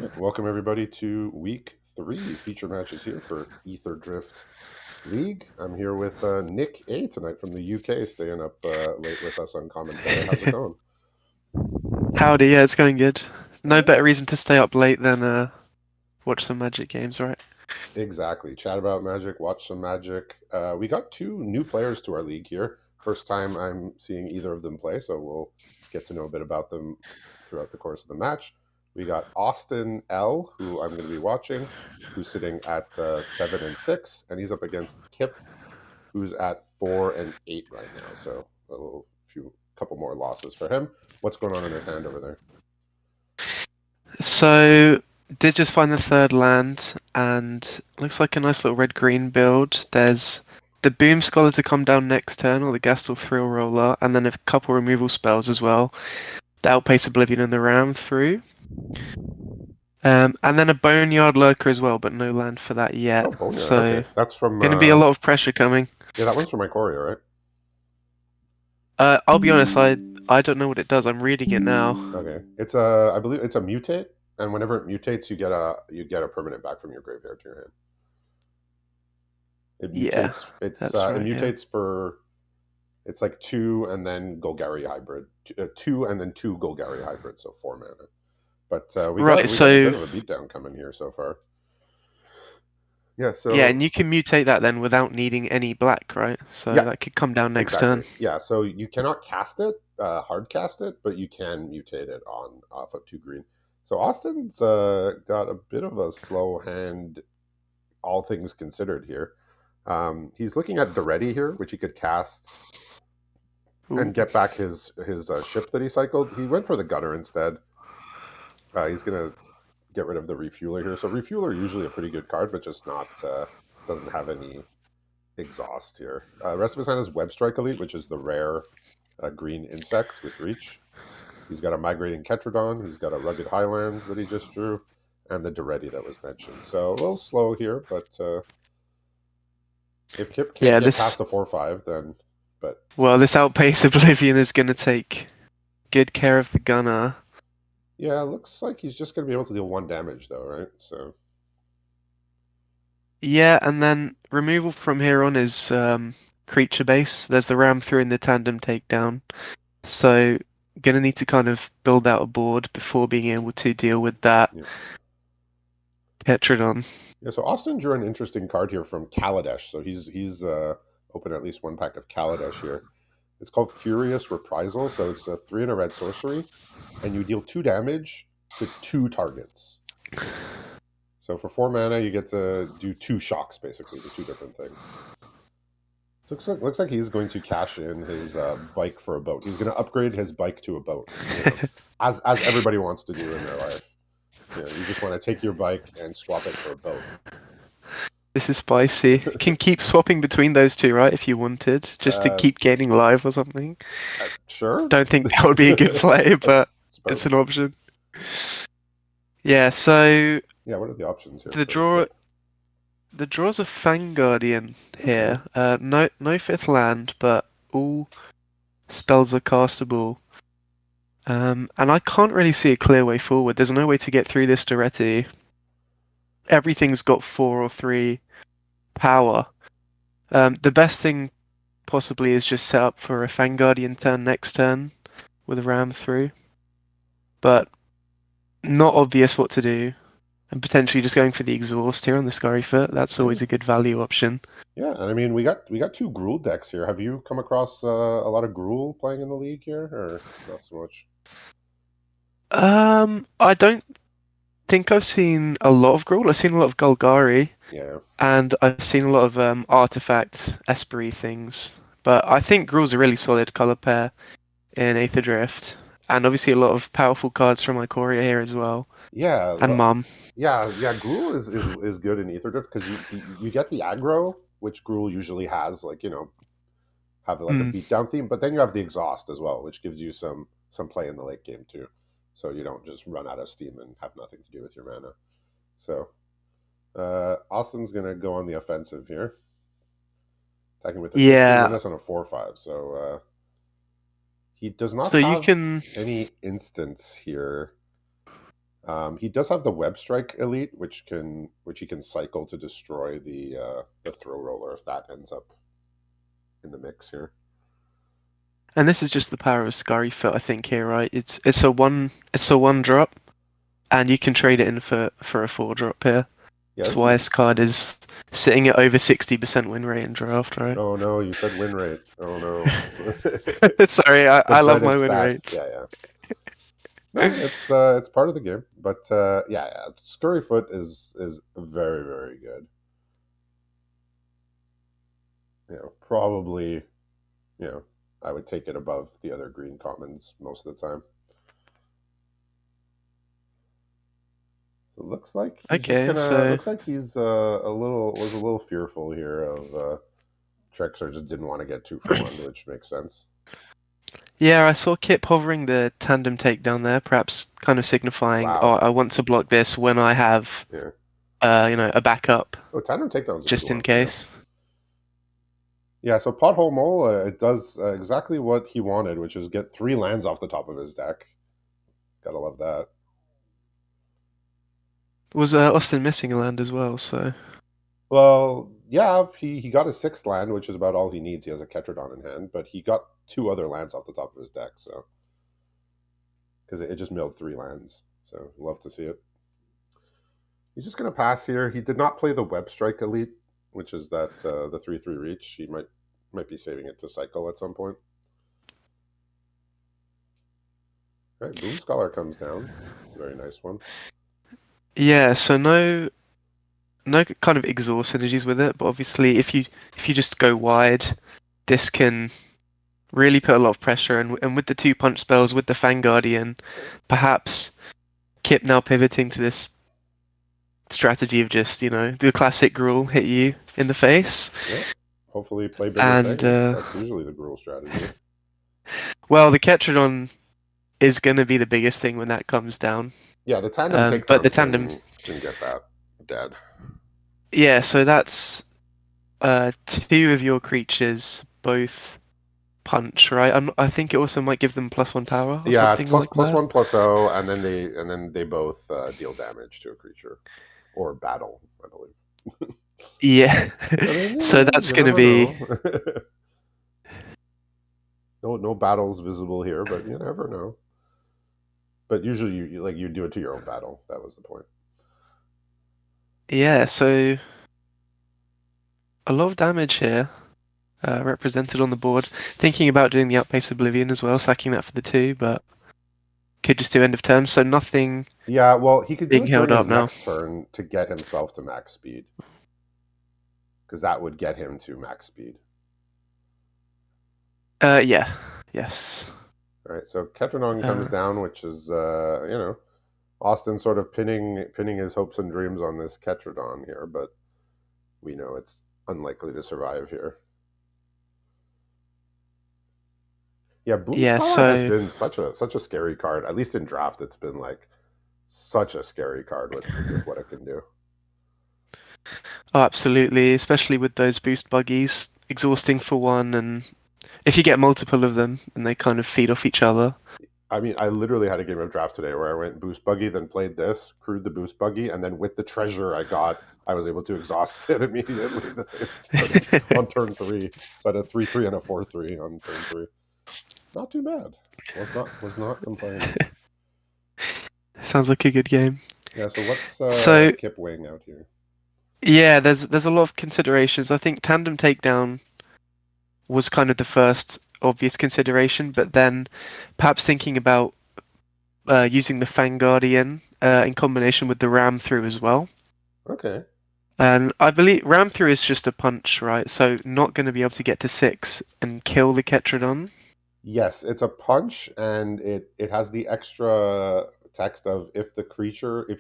right, welcome everybody to week 3 feature matches here for Aetherdrift League. I'm here with Nick A tonight from the UK, staying up late with us on commentary. How's it going? Howdy, yeah, it's going good. No Yeah, better reason to stay up late than watch some Magic games, right? exactly. Chat about Magic, watch some Magic. We got two new players to our league here. First time I'm seeing either of them play, so we'll get to know a bit about them throughout the course of the match. We got Austin L, who I'm going to be watching, who's sitting at 7 and 6, and he's up against Kip, who's at 4 and 8 right now. So a little few couple more losses for him. What's going on in his hand over there? So, did just find the third land, and looks like a nice little red-green build. There's the Boom Scholar to come down next turn, or the Gastel Thrill Roller, and then a couple removal spells as well. The Outpace Oblivion and the Ram through. And then a Boneyard Lurker as well, but no land for that Oh, yet. Boneyard. Okay, So, that's from gonna be a lot of pressure coming. yeah, that one's from Ikoria, right? I'll be honest, I don't know what it does. I'm reading it now. Okay, it's a I believe it's a mutate, and whenever it mutates, you get a permanent back from your graveyard to your hand. It Yeah, mutates. It that's right, yeah. mutates for it's like two and then Golgari hybrid, two and then two Golgari hybrid, so 4 mana. But we got Right, we got a bit so of a beatdown coming here so far. Yeah, yeah, so and you can mutate that then without needing any black, right? So yeah, that could come down next exactly. turn. Yeah, so you cannot cast it, hard cast it, but you can mutate it on off of 2 green. So Austin's got a bit of a slow hand, all things considered here. He's looking at Duretti here, which he could cast Ooh. and get back his ship that he cycled. He went for the Gunner instead. He's gonna get rid of the Refueler here. So Refueler usually a pretty good card, but just not doesn't have any exhaust here. Rest of his hand is Web Strike Elite, which is the rare green insect with reach. He's got a Migrating Ketrodon. He's got a Rugged Highlands that he just drew, and the Duretti that was mentioned. So a little slow here, but if Kip can't Yeah, get past this the 4/5, then but this Outpace Oblivion is gonna take good care of the gunner. yeah, it looks like he's just going to be able to deal 1 damage though, right? So Yeah, and then removal from here on is creature base. There's the ram through in the tandem takedown. So gonna need to kind of build out a board before being able to deal with that yeah, Petrodon. yeah. So Austin drew an interesting card here from Kaladesh. So he's opened at least 1 pack of Kaladesh here. It's called Furious Reprisal. So it's a 3 and a red sorcery, and you deal 2 damage to 2 targets. So for 4 mana, you get to do 2 shocks basically to 2 different things. Looks like he's going to cash in his bike for a boat. He's going to upgrade his bike to a boat. As everybody wants to do in their life. You just want to take your bike and swap it for a boat. This is spicy. Can keep swapping between those two, right? If you wanted, just to uh, keep gaining life or something. sure. Don't think that would be a good play, I but it's suppose. an option. Yeah, so Yeah. What are the options here the for draw Kip? the draw's a Fang Guardian Okay. here. No fifth land, but all spells are castable. And I can't really see a clear way forward. There's no way to get through this Duretti. Everything's got 4 or 3 power. The best thing possibly is just set up for a Fang Guardian turn next turn with a ram through, but not obvious what to do. And potentially just going for the exhaust here on the Scurry Foot. That's Yeah. always a good value option. Yeah. And I mean, we got 2 Gruul decks here. Have you come across a lot of Gruul playing in the league here, or not so much? I don't think I've seen a lot of Gruul. I've seen a lot of Golgari, Yeah. and I've seen a lot of Artifact Esprit things. But I think Gruul's a really solid color pair in Aetherdrift, and obviously a lot of powerful cards from Ikoria here as well, Yeah. and Mum. Yeah. Gruul is good in Aetherdrift because you get the aggro, which Gruul usually has, like have like a Mm. beatdown theme, but then you have the exhaust as well, which gives you some play in the late game too. So you don't just run out of steam and have nothing to do with your mana. So Austin's gonna go on the offensive here, attacking with a 16 Yeah, menace on a 4/5. So he does not so you have can. any instants here. He does have the Web Strike Elite, which he can cycle to destroy the throw roller if that ends up in the mix here. And this is just the power of Scurry Foot, I think here, right? It's a one drop, and you can trade it in for a 4 drop here. Yeah, That's this why is. this card is sitting at over 60% win rate in draft, right? Oh no, you said win rate. Oh no. Sorry, I, The I love dreaded my win stats. rates. Yeah, yeah. No, it's part of the game. But yeah, yeah, Scurryfoot is very very good. Probably you know I would take it above the other green commons most of the time. It looks like he's just Okay, gonna. so Looks like he's a little fearful here of Trexer just didn't want to get 2 for 1, which makes sense. yeah, I saw Kip hovering the tandem takedown there, perhaps kind of signifying, oh, Wow. I want to block this when I have, Yeah. a backup, Oh, tandem takedown's a good just in one. Yeah. case. Yeah. So pothole mole, it does exactly what he wanted, which is get 3 lands off the top of his deck. Gotta love that. Was Austin missing a land as well, so Well, yeah, he got his 6th land, which is about all he needs. He has a Ketradon in hand, but he got 2 other lands off the top of his deck, so because it just milled 3 lands. So love to see it. He's just going to pass here. He did not play the Web Strike Elite, which is that the 3/3 reach. He might be saving it to cycle at some point. All right, Boom Scholar comes down. Very nice one. yeah, so no kind of exhaust synergies with it, but obviously if you just go wide, this can really put a lot of pressure, and with the 2 punch spells, with the Fang Guardian, perhaps Kip now pivoting to this strategy of just, the classic Gruul hit you in the face. Yeah. Hopefully play bigger And things. That's usually the Gruul strategy. well, the Ketradon is going to be the biggest thing when that comes down. Yeah, the tandem But the takedowns tandem, can get that dead. yeah, so that's 2 of your creatures both punch, right? I think it also might give them +1 power or Yeah, it's something plus like plus that. 1 +0, and then they both deal damage to a creature or battle, I believe. Yeah. I mean, So that's you going to never be, know. No battles visible here, but you never know. But usually, you do it to your own battle. That was the point. yeah, so a lot of damage here represented on the board. Thinking about doing the Outpace Oblivion as well, sacking that for the 2, but could just do end of turn, so nothing Yeah, well, he could do being it held during up his now. next turn to get himself to max speed, because that would get him to max speed. Yeah, yes. All right, so Ketranon comes Uh, down, which is Austin sort of pinning his hopes and dreams on this Ketradon here, but we know it's unlikely to survive here. Yeah, Boom yeah, Scholar has so, been such a scary card. At least in draft, it's been like such a scary card with what it can do. oh, absolutely, especially with those boost buggies, exhausting for one, and if you get multiple of them, and they kind of feed off each other. I mean, I literally had a game of draft today where I went boost buggy, then played this, crewed the boost buggy, and then with the treasure I got, I was able to exhaust it immediately the same turn on turn 3. So I had a 3/3 and a 4/3 on turn 3. Not too bad. Was not complaining. Sounds like a good game. Yeah. So what's So Kip weighing out here? yeah, there's a lot of considerations. I think tandem takedown was kind of the first obvious consideration, but then perhaps thinking about using the Fang Guardian in combination with the Ram through as well. Okay. And I believe Ram through is just a punch, right? So not going to be able to get to 6 and kill the Ketradon. Yes, it's a punch, and it has the extra text of if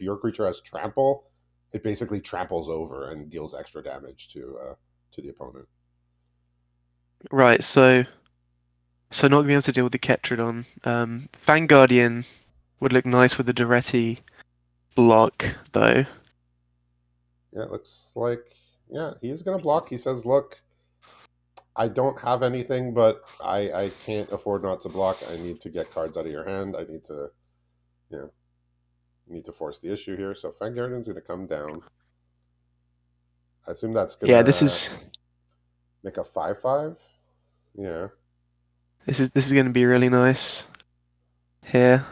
your creature has trample, it basically tramples over and deals extra damage to the opponent. Right, so not going to be able to deal with the Ketradon. Fang Guardian would look nice with the Duretti block, though. Yeah, it looks like yeah he's gonna block. He says, "Look, I don't have anything, but I can't afford not to block. I need to get cards out of your hand. I need to, you know, You need to force the issue here. So Fang Guardian's going to come down. I assume that's going Yeah, to make a 5/5. Yeah. this is going to be really nice here.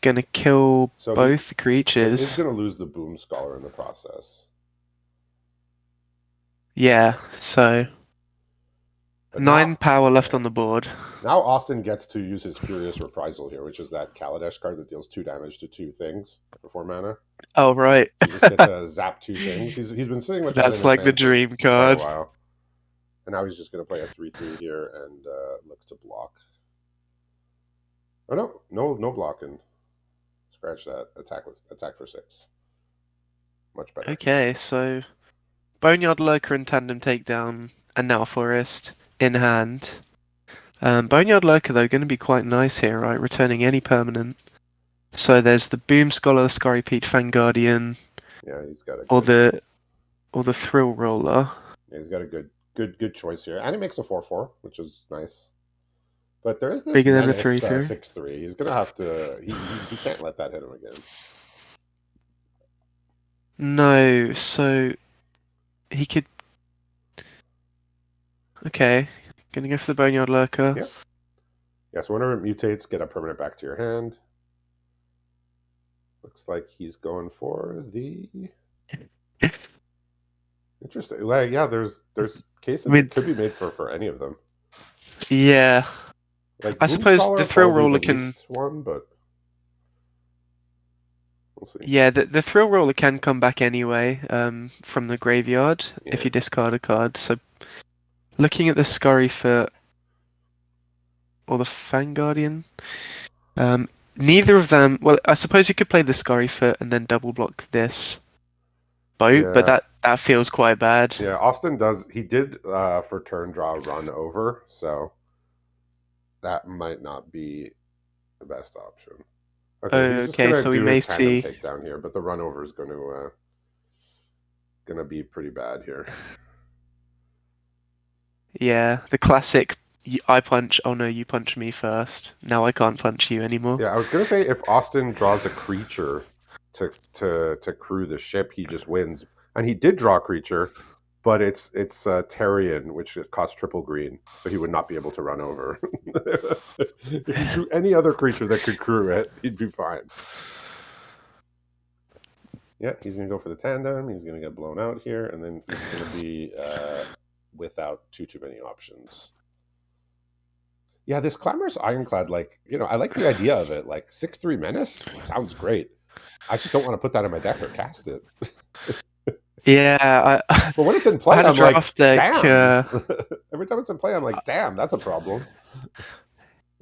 Gonna kill So both it is creatures. going to lose the Boom Scholar in the process. Yeah, so But now, 9 power left yeah. on the board. Now Austin gets to use his Furious Reprisal here, which is that Kaladesh card that deals 2 damage to 2 things for 4 mana. Oh right. So you just get to zap 2 things. He's been sitting with that in That's his like the hand for dream quite a card. while. And now he's just going to play a 3/3 here and look to block. Oh no blocking. Scratch that. Attack for 6. Much better. Okay, so Boneyard Lurker and Tandem Takedown, and now Forest in hand. Boneyard Lurker though going to be quite nice here, right? Returning any permanent. So there's the Boom Scholar, the Scurry Pete, Fang Guardian, Yeah, he's got a or good. the Thrill Roller. Yeah, he's got a good choice here, and he makes a 4/4, which is nice. But there is this Bigger than a menace 3/3. 6/3. He's gonna have to. He can't let that hit him again. No, so he could. Okay, gonna go for the Boneyard Lurker. Yeah. Yeah. So whenever it mutates, get a permanent back to your hand. Looks like he's going for the interesting. Like, yeah, there's I cases it mean, could be made for any of them. yeah. Like I Boom suppose the Scholar, Thrill probably the Roller can. least one, but we'll see. Yeah, the Thrill Roller can come back anyway, from the graveyard if Yeah. you discard a card. So looking at the Scurry Foot or the Fang Guardian, neither of them. Well, I suppose you could play the Scurry Foot and then double block this boat, but Yeah. that feels quite bad. Yeah. Austin does. He did for turn draw run over, so that might not be the best option. Okay, he's just Okay, gonna so we do may his tandem see. takedown here, but the run over is gonna be pretty bad here. Yeah, the classic. I punch. Oh no, you punch me first. Now I can't punch you anymore. Yeah, I was gonna say if Austin draws a creature to crew the ship, he just wins. And he did draw a creature, but it's Terrian, which costs triple green, so he would not be able to run over. If he drew any other creature that could crew it, he'd be fine. Yeah, he's gonna go for the tandem. He's gonna get blown out here, and then he's gonna be without too many options. Yeah, this Clamorous Ironclad, like, I like the idea of it. Like 6/3 Menace sounds great. I just don't want to put that in my deck or cast it. Yeah, I But when it's in I play, had a I'm like, draft deck. damn. Every time it's in play, I'm like, damn, that's a problem.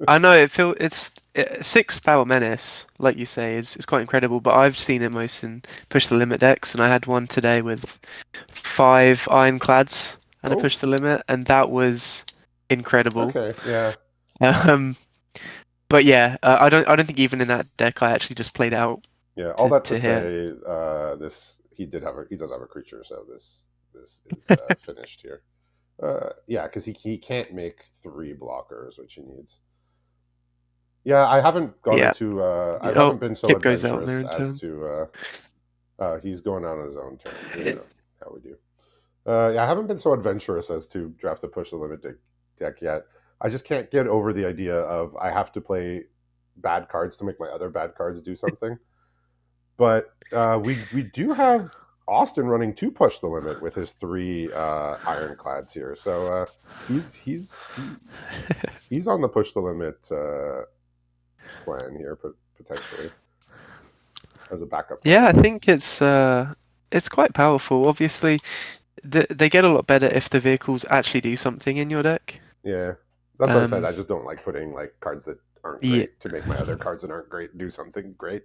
I know it's 6 power menace, like you say, is quite incredible. But I've seen it most in push the limit decks, and I had one today with 5 ironclads and a Oh, push the limit, and that was incredible. okay, yeah, Um, but yeah, I don't think even in that deck I actually just played out yeah. All that to to hit. say, this he does have a creature, so this is finished here. Yeah, because he can't make 3 blockers, which he needs. Yeah, I haven't gone Yeah. into. I Oh, haven't been so Kip goes out there adventurous in as turn. to. He's going out on his own turn. How we do. Yeah, I haven't been so adventurous as to draft a push the limit deck yet. I just can't get over the idea of I have to play bad cards to make my other bad cards do something. But we do have Austin running 2 push the limit with his 3 ironclads here, so he's on the push the limit plan here potentially as a backup Yeah, I plan. think it's quite powerful. Obviously, they get a lot better if the vehicles actually do something in your deck. Yeah, that's what I said. Um, I just don't like putting like cards that aren't yeah, great to make my other cards that aren't great do something great.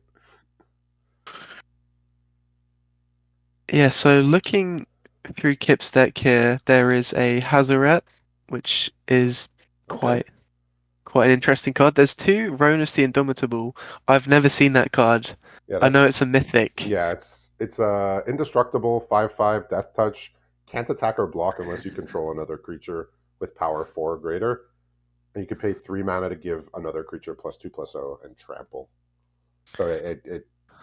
yeah. So looking through Kip's deck here, there is a Hazoret, which is Okay, quite an interesting card. There's 2 Ronus the Indomitable. I've never seen that card. yeah, I know that's it's a mythic. yeah, it's indestructible 5/5 death touch. Can't attack or block unless you control another creature with power 4 or greater. and you could pay 3 mana to give another creature +2/+0 and trample. So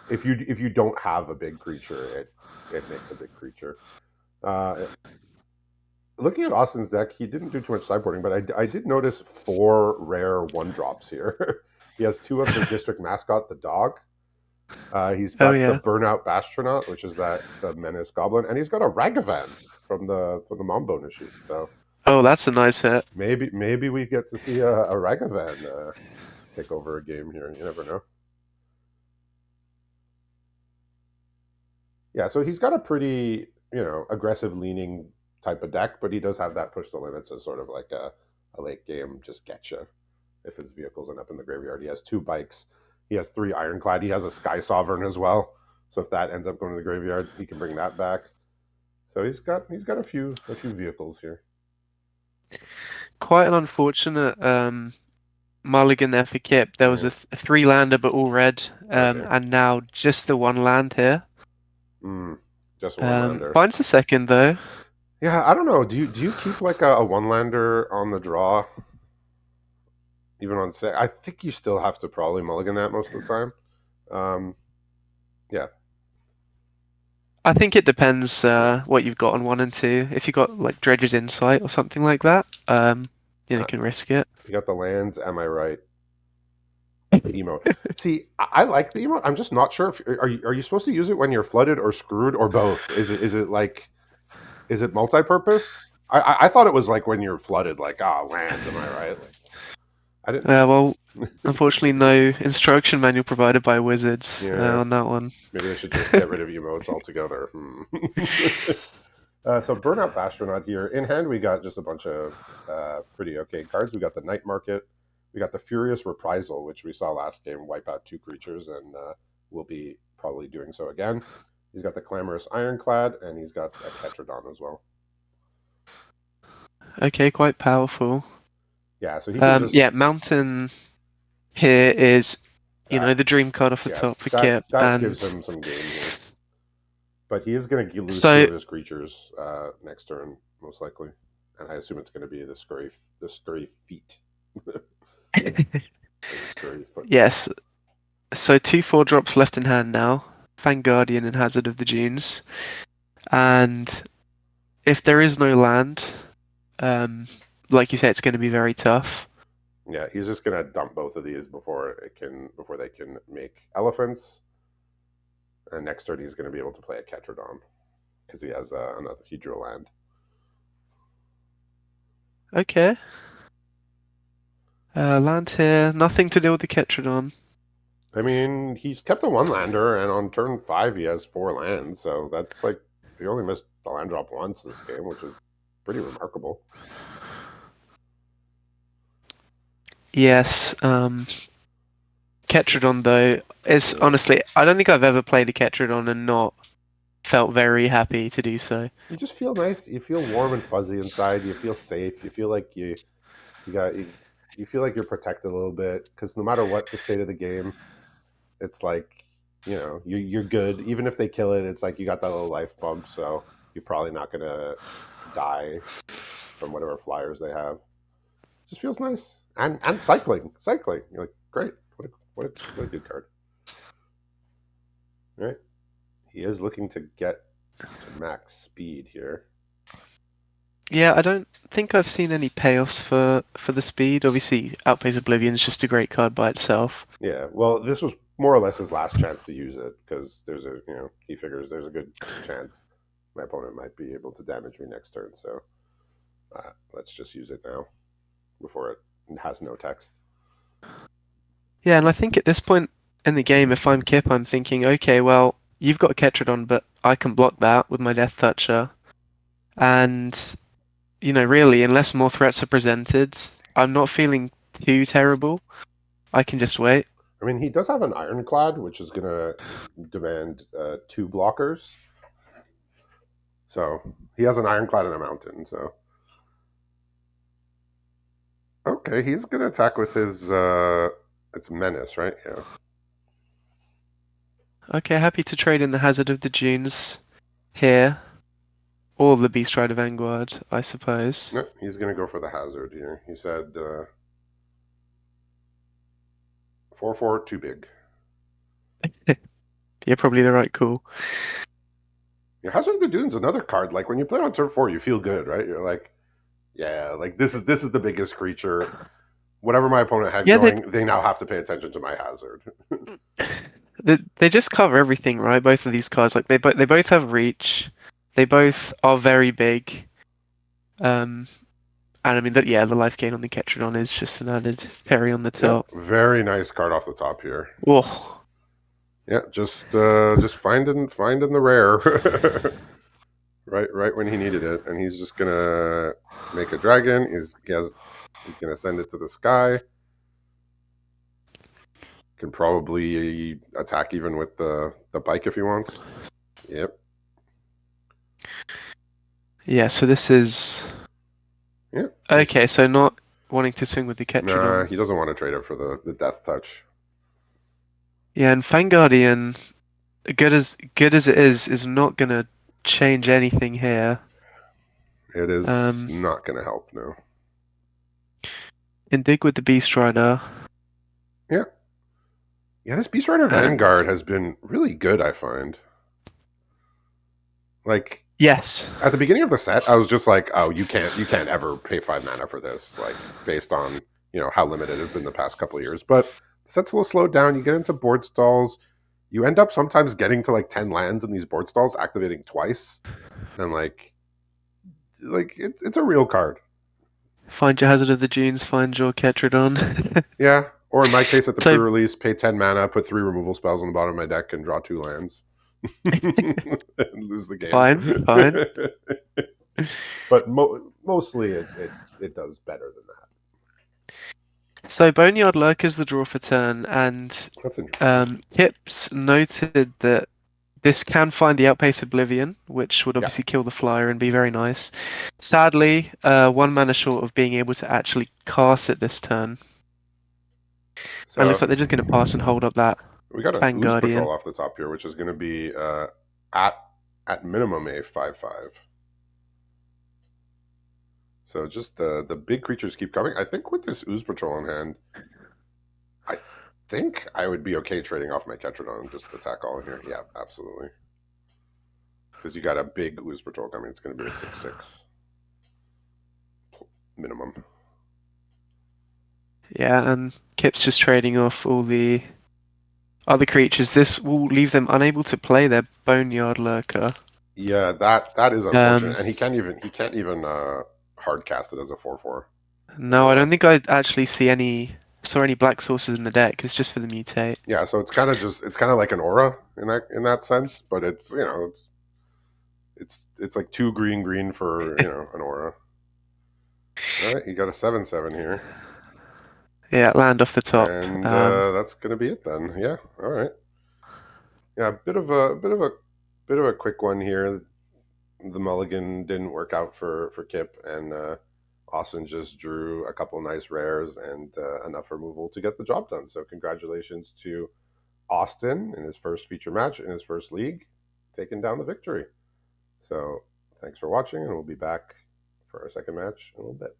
if you don't have a big creature, it makes a big creature. Uh, Looking at Austin's deck, he didn't do too much sideboarding, but I did notice 4 rare 1 drops here. He has 2 of the district mascot, the dog. He's Oh got the yeah. Burnout Bastronaut, which is the Menace Goblin, and he's got a Ragavan from the Mom bonus sheet. So Oh, that's a nice hit. maybe we get to see a Ragavan take over a game here. You never know. Yeah, so he's got a pretty aggressive leaning type of deck, but he does have that push the limits as sort of like a late game just getcha if his vehicles end up in the graveyard. He has 2 bikes. He has 3 Ironclad. He has a Sky Sovereign as well. So if that ends up going to the graveyard, he can bring that back. So he's got a few vehicles here. Quite an unfortunate mulligan there for Kip. There was Yeah. a 3-lander, but all red, Okay. and now just the 1 land here. Just one lander. Finds the second though. Yeah, I don't know. Do you keep like a one lander on the draw, even on set? I think you still have to probably mulligan that most of the time. Um, yeah, I think it depends yeah. what you've got on 1 and 2. If you've got like Dredge's Insight or something like that, you Uh, can risk it. you got the lands. Am I right? The emote. See, I like the emote. I'm just not sure if are you supposed to use it when you're flooded or screwed or both? Is it like is it multi-purpose? I thought it was like when you're flooded, like lands. Am I right? Like I didn't. Well, unfortunately, no instruction manual provided by Wizards Yeah, on that one. maybe they should just get rid of emotes altogether. So Burnout Bastronaut here. In hand, we got just a bunch of pretty okay cards. We got the Night Market. We got the Furious Reprisal, which we saw last game wipe out 2 creatures, and will be probably doing so again. He's got the Clamorous Ironclad, and he's got a Ketradon as well. Okay, quite powerful. Yeah, so he can just Yeah, Mountain here is, uh, the dream card off the yeah, top for that Kip, that gives and him some game here. But he is going to lose 2 so of his creatures next turn, most likely, and I assume it's going to be the scurry feet, or the scurry foot. yes, so 2/4 drops left in hand now. Fang Guardian and Hazard of the Dunes, and if there is no land, um, like you say, it's going to be very tough. Yeah, he's just going to dump both of these before they can make elephants, and next turn he's going to be able to play a Ketradon because he has another Hydro land. Okay, land here, nothing to do with the Ketradon. I mean, he's kept a 1 lander, and on turn 5 he has 4 lands, so that's like he only missed the land drop once this game, which is pretty remarkable. Yes, Ketradon though is Yeah. honestly, I don't think I've ever played a Ketradon and not felt very happy to do so. You just feel nice. You feel warm and fuzzy inside. You feel safe. You feel like you got you feel like you're protected a little bit because no matter what the state of the game, it's like you're good. Even if they kill it, it's like you got that little life bump, so you're probably not gonna die from whatever flyers they have. Just feels nice. And cycling. You're like great. What a good card. All right. He is looking to get to max speed here. Yeah, I don't think I've seen any payoffs for the speed. Obviously, Outpace Oblivion's just a great card by itself. Yeah, well, this was more or less his last chance to use it because he figures there's a good chance my opponent might be able to damage me next turn. So let's just use it now before it has no text. Yeah, and I think at this point in the game, if I'm Kip, I'm thinking, okay, well, you've got a Ketradon, but I can block that with my Death Toucher. And, really, unless more threats are presented, I'm not feeling too terrible. I can just wait. I mean, he does have an Ironclad, which is going to demand 2 blockers. So he has an Ironclad and a Mountain. So okay, he's going to attack with his it's Menace, right? Yeah. Okay, happy to trade in the Hazard of the Dunes here. Or the Beast Rider Vanguard, I suppose. No, he's going to go for the Hazard here. He said 4/4 too big. You're probably the right call. Yeah, Hazard of the Dune's another card. Like when you play it on turn 4, you feel good, right? You're like, yeah, like this is the biggest creature. Whatever my opponent had Yeah, going, they now have to pay attention to my Hazard. they just cover everything, right? Both of these cards, like they both have reach. They both are very big. Um, and I mean that yeah, the life gain on the Ketrodon is just an added cherry on the Yep, top. very nice card off the top here. Oh, Yeah, just finding the rare. Right when he needed it, and he's just gonna make a dragon. He's gonna send it to the sky. Can probably attack even with the bike if he wants. Yep. yeah. So this is Yeah. okay. So not wanting to swing with the Nah, Ketrodon. he doesn't want to trade it for the death touch. Yeah, and Fanguardian, good as it is not gonna change anything here. It is Um, not gonna help. No. can dig with the Beast Rider, Yeah. Yeah. This Beast Rider and Vanguard has been really good. I find. Like yes, at the beginning of the set, I was just like, oh, you can't ever pay 5 mana for this, like based on how limited it has been the past couple of years. But the set's a little slowed down. You get into board stalls. You end up sometimes getting to like 10 lands in these board stalls, activating twice, and it's a real card. find your Hazard of the Dunes, find your Ketrodon. Yeah. Or in my case, at the So pre-release, pay 10 mana, put 3 removal spells on the bottom of my deck, and draw 2 lands, and lose the game. fine, fine. But mostly it does better than that. So Boneyard Lurk is the draw for turn, and That's interesting. Kips noted that this can find the Outpace Oblivion, which would Yeah. obviously kill the flyer and be very nice. Sadly, 1 mana short of being able to actually cast it this turn. And it looks So like they're just going to pass and hold up that we got an ooze patrol Fanguardian. off the top here, which is going to be at at minimum a 5/5. So just the big creatures keep coming. I think with this ooze patrol in hand, I think I would be okay trading off my Ketrodon and just attack all in here. Yeah, absolutely. Because you got a big ooze patrol coming. It's going to be a 6/6 minimum. Yeah, and Kip's just trading off all the other creatures. This will leave them unable to play their Boneyard Lurker. Yeah, that is Um, unfortunate, and he can't even hard cast it as a 4/4 no, I anymore. don't think I actually saw any black sources in the deck. It's just for the mutate. Yeah, so it's kind of like an aura in that sense, but it's like 2 green for an aura. All right, you got a 7/7 here, Yeah, land off the top. and that's gonna be it then. Yeah, all right. Yeah, bit of a quick one here. The mulligan didn't work out for Kip, and Austin just drew a couple nice rares and enough removal to get the job done. So congratulations to Austin in his first feature match in his first league, taking down the victory. So thanks for watching, and we'll be back for our second match in a little bit.